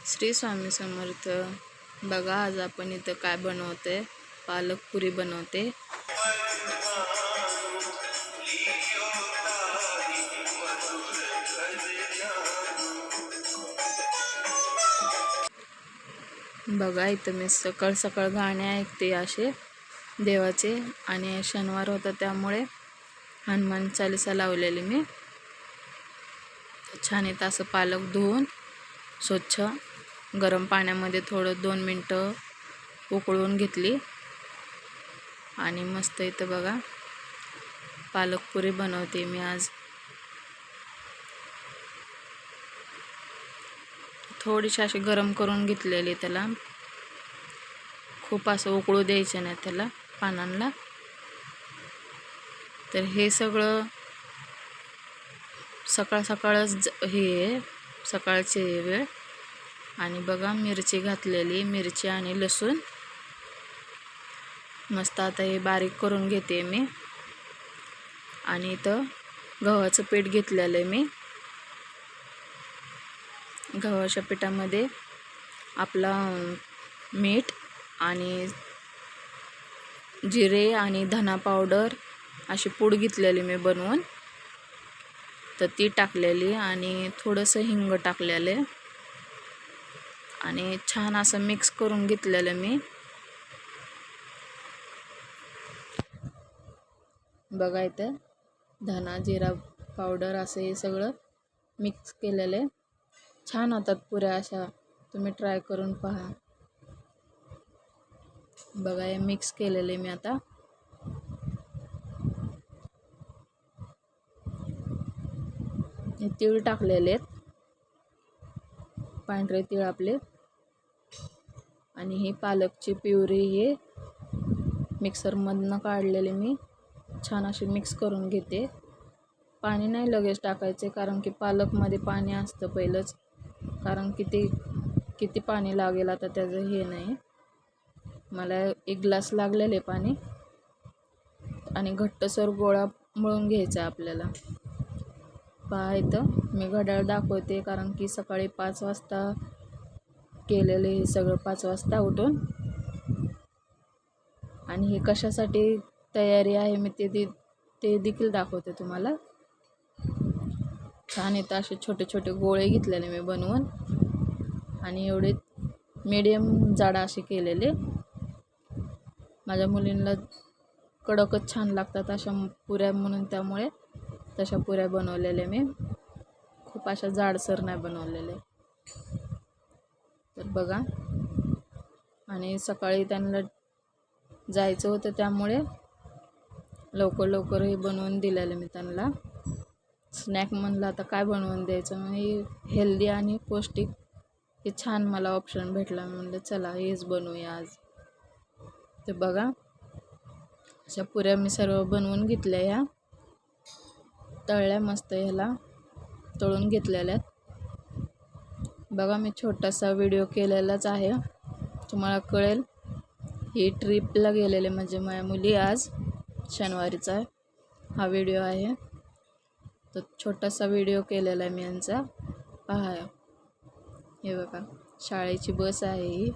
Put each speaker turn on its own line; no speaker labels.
श्री स्वामी समर्थ। बघा आज आपण इथं काय बनवते, पालक पुरी बनवते। बघा इथं मी सकाळ सकाळ गाणे ऐकते असे देवाचे, आणि शनिवार होता त्यामुळे हनुमान चालीसा लावलेली मी। छान इथं असं पालक धुवून स्वच्छ गरम पाण्यामध्ये थोडं 2 मिनिटं उकळून घेतली, आणि मस्त इथं बघा पालक पुरी बनवते मी आज। थोडीशी अशी गरम करून घेतलेली, त्याला खूप असं उकळू द्यायचं नाही त्याला पानांना। तर हे सगळं सकाळ सकाळच हे सकाळची वेळ। आणि बघा मिरची घातलेली, मिरची आणि लसूण मस्त आता हे बारीक करून घेते मी। आणि इथं गव्हाचं पीठ घेतलेलं आहे मी। गव्हाच्या पिठामध्ये आपला मीठ आणि जिरे आणि धना पावडर अशी पूड घेतलेली मी बनवून, तर ती टाकलेली आणि थोडंसं हिंग टाकलेलं आणि छान असं मिक्स करून घेतलेलं मी। बघा इथं धना जिरा पावडर असं हे सगळं मिक्स केलेलं आहे। छान होतात पुऱ्या अशा, तुम्ही ट्राय करून पहा। बघा हे मिक्स केलेले मी आता। हे तीळ टाकलेले आहेत, पांढरे तीळ आपले, आणि ही पालकची प्युरी हे मिक्सरमधनं काढलेले मी छान अशी मिक्स करून घेते। पाणी नाही लगेच टाकायचे, कारण की पालकमध्ये पाणी असतं पहिलंच, कारण किती पाणी लागेल आता त्याचं हे नाही। मला 1 ग्लास लागलेले पाणी, आणि घट्टसर गोळा मळून घ्यायचा आपल्याला। पहा इथं मी घड्याळ दाखवते, कारण की सकाळी 5 वाजता केलेले हे सगळं, 5 वाजता उठून। आणि हे कशासाठी तयारी आहे मी ते देखील दाखवते तुम्हाला। छान इथं असे छोटे छोटे गोळे घेतलेले मी बनवून, आणि एवढे मीडियम जाड असे केलेले। माझ्या मुलींना कडकच छान लागतात अशा पुऱ्या, म्हणून त्यामुळे तशा पुऱ्या बनवलेल्या मी, खूप अशा जाडसर नाही बनवलेले। तर बघा, आणि सकाळी त्यांना जायचं होतं त्यामुळे लवकर हे बनवून दिलेलं मी त्यांना। स्नॅक म्हणलं आता काय बनवून द्यायचं, म्हणजे हेल्दी आणि पौष्टिक हे छान मला ऑप्शन भेटला, म्हणलं चला हेच बनवूया आज। तर बघा अशा पुऱ्या मी सर्व बनवून घेतल्या, ह्या तळल्या मस्त, ह्याला तळून घेतलेल्या आहेत। बघा मी छोटासा व्हिडिओ केलेलाच आहे, तुम्हाला कळेल। ही ट्रिपला गेलेले म्हणजे माझ्या मुली, आज शनिवारीचा हा व्हिडिओ आहे, तर छोटासा व्हिडिओ केलेला आहे मी यांचा, पहा। हे बघा शाळेची बस आहे ही।